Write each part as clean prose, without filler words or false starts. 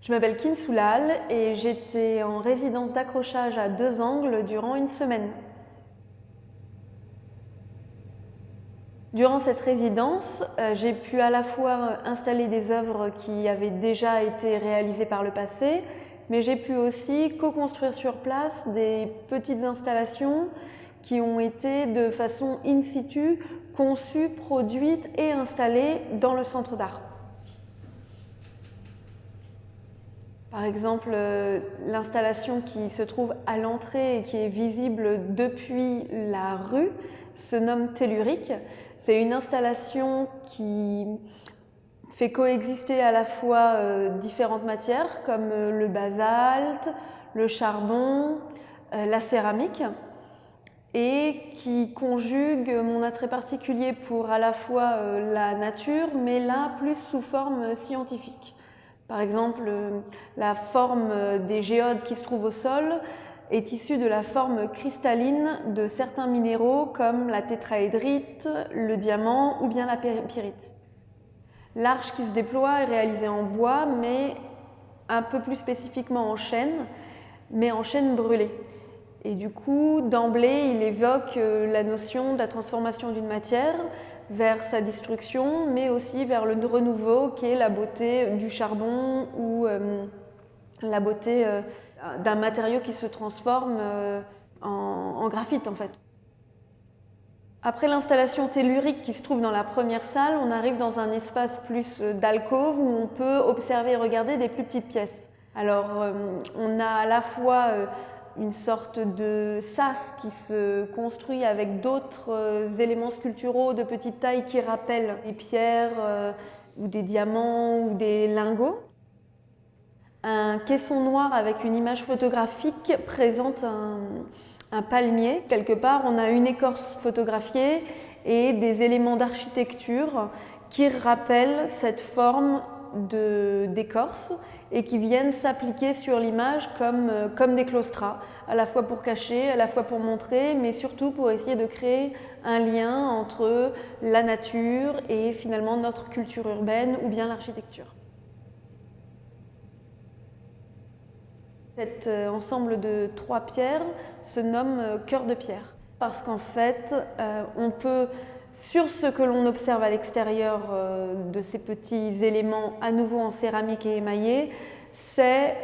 Je m'appelle Kin Soulal et j'étais en résidence d'accrochage à Deux Angles durant une semaine. Durant cette résidence, j'ai pu à la fois installer des œuvres qui avaient déjà été réalisées par le passé, mais j'ai pu aussi co-construire sur place des petites installations qui ont été de façon in situ conçues, produites et installées dans le centre d'art. Par exemple, l'installation qui se trouve à l'entrée et qui est visible depuis la rue se nomme Tellurique. C'est une installation qui fait coexister à la fois différentes matières comme le basalte, le charbon, la céramique, et qui conjugue mon attrait particulier pour à la fois la nature, mais là plus sous forme scientifique. Par exemple, la forme des géodes qui se trouvent au sol est issue de la forme cristalline de certains minéraux comme la tétraédrite, le diamant ou bien la pyrite. L'arche qui se déploie est réalisée en bois, mais un peu plus spécifiquement en chêne, mais en chêne brûlé. Et du coup, d'emblée, il évoque la notion de la transformation d'une matière vers sa destruction, mais aussi vers le renouveau qui est la beauté du charbon ou la beauté d'un matériau qui se transforme en graphite en fait. Après l'installation tellurique qui se trouve dans la première salle, on arrive dans un espace plus d'alcôve où on peut observer et regarder des plus petites pièces. Alors on a à la fois une sorte de sas qui se construit avec d'autres éléments sculpturaux de petite taille qui rappellent des pierres ou des diamants ou des lingots. Un caisson noir avec une image photographique présente un palmier. Quelque part, on a une écorce photographiée et des éléments d'architecture qui rappellent cette forme d'écorce et qui viennent s'appliquer sur l'image comme des claustras, à la fois pour cacher, à la fois pour montrer, mais surtout pour essayer de créer un lien entre la nature et finalement notre culture urbaine ou bien l'architecture. Cet ensemble de 3 pierres se nomme cœur de pierre parce qu'en fait, on peut, sur ce que l'on observe à l'extérieur de ces petits éléments à nouveau en céramique et émaillé, c'est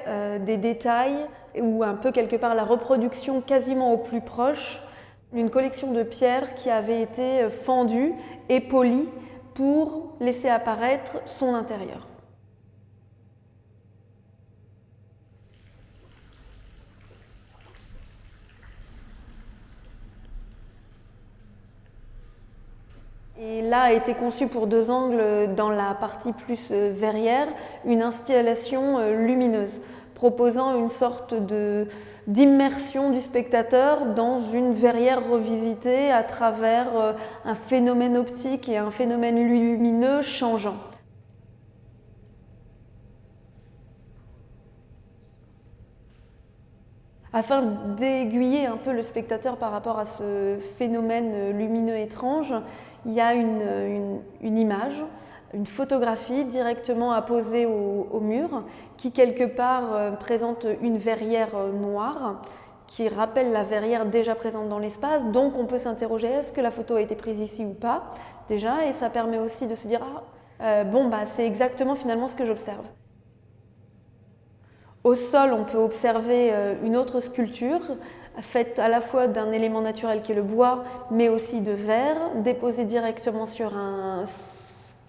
des détails ou un peu quelque part la reproduction quasiment au plus proche d'une collection de pierres qui avait été fendue et polie pour laisser apparaître son intérieur. Et là a été conçue pour Deux Angles, dans la partie plus verrière, une installation lumineuse, proposant une sorte d'immersion du spectateur dans une verrière revisitée à travers un phénomène optique et un phénomène lumineux changeant. Afin d'aiguiller un peu le spectateur par rapport à ce phénomène lumineux étrange, il y a une image, une photographie directement apposée au mur qui quelque part présente une verrière noire qui rappelle la verrière déjà présente dans l'espace. Donc on peut s'interroger, est-ce que la photo a été prise ici ou pas déjà, et ça permet aussi de se dire c'est exactement finalement ce que j'observe. Au sol, on peut observer une autre sculpture faite à la fois d'un élément naturel qui est le bois, mais aussi de verre, déposée directement sur une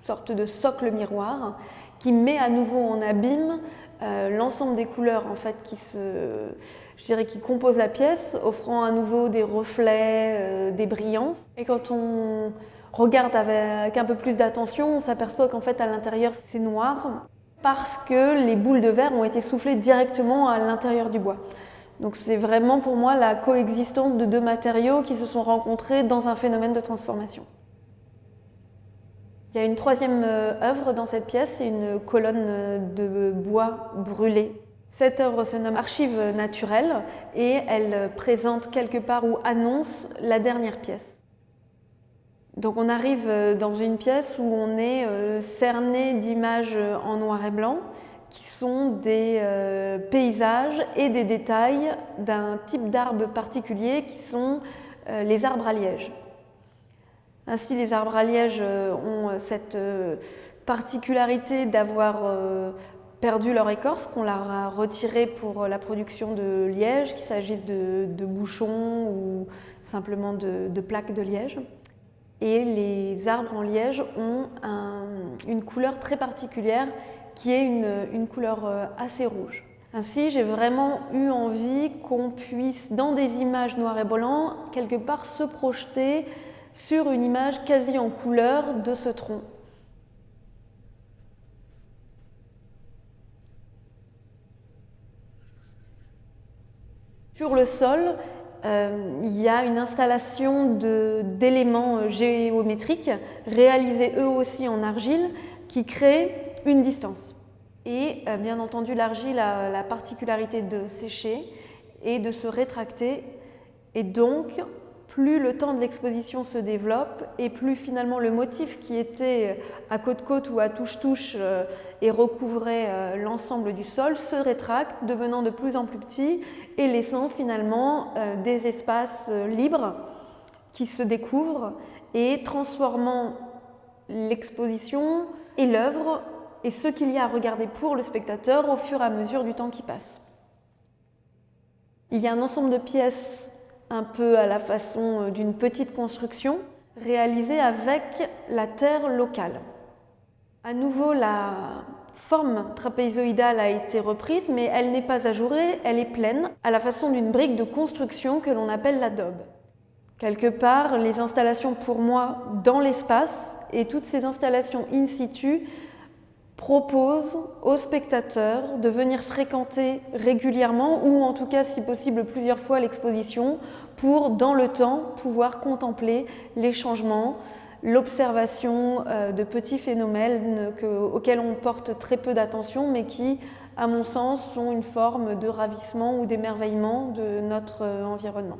sorte de socle miroir qui met à nouveau en abîme l'ensemble des couleurs en fait, qui composent la pièce, offrant à nouveau des reflets, des brillances. Et quand on regarde avec un peu plus d'attention, on s'aperçoit qu'en fait à l'intérieur c'est noir, parce que les boules de verre ont été soufflées directement à l'intérieur du bois. Donc c'est vraiment pour moi la coexistence de 2 matériaux qui se sont rencontrés dans un phénomène de transformation. Il y a une 3e œuvre dans cette pièce, c'est une colonne de bois brûlé. Cette œuvre se nomme Archives naturelles et elle présente quelque part ou annonce la dernière pièce. Donc on arrive dans une pièce où on est cerné d'images en noir et blanc qui sont des paysages et des détails d'un type d'arbre particulier qui sont les arbres à liège. Ainsi, les arbres à liège ont cette particularité d'avoir perdu leur écorce, qu'on leur a retirée pour la production de liège, qu'il s'agisse de bouchons ou simplement de plaques de liège. Et les arbres en liège ont une couleur très particulière qui est une couleur assez rouge. Ainsi, j'ai vraiment eu envie qu'on puisse, dans des images noir et blanc, quelque part se projeter sur une image quasi en couleur de ce tronc. Sur le sol, il y a une installation d'éléments géométriques réalisés eux aussi en argile qui créent une distance. Et bien entendu, l'argile a la particularité de sécher et de se rétracter. Et donc, plus le temps de l'exposition se développe et plus finalement le motif qui était à côte-côte ou à touche-touche et recouvrait l'ensemble du sol se rétracte, devenant de plus en plus petit et laissant finalement des espaces libres qui se découvrent et transformant l'exposition et l'œuvre et ce qu'il y a à regarder pour le spectateur au fur et à mesure du temps qui passe. Il y a un ensemble de pièces un peu à la façon d'une petite construction, réalisée avec la terre locale. À nouveau, la forme trapézoïdale a été reprise, mais elle n'est pas ajourée, elle est pleine, à la façon d'une brique de construction que l'on appelle l'adobe. Quelque part, les installations pour moi dans l'espace et toutes ces installations in situ propose aux spectateurs de venir fréquenter régulièrement ou en tout cas si possible plusieurs fois l'exposition pour dans le temps pouvoir contempler les changements, l'observation de petits phénomènes auxquels on porte très peu d'attention mais qui à mon sens sont une forme de ravissement ou d'émerveillement de notre environnement.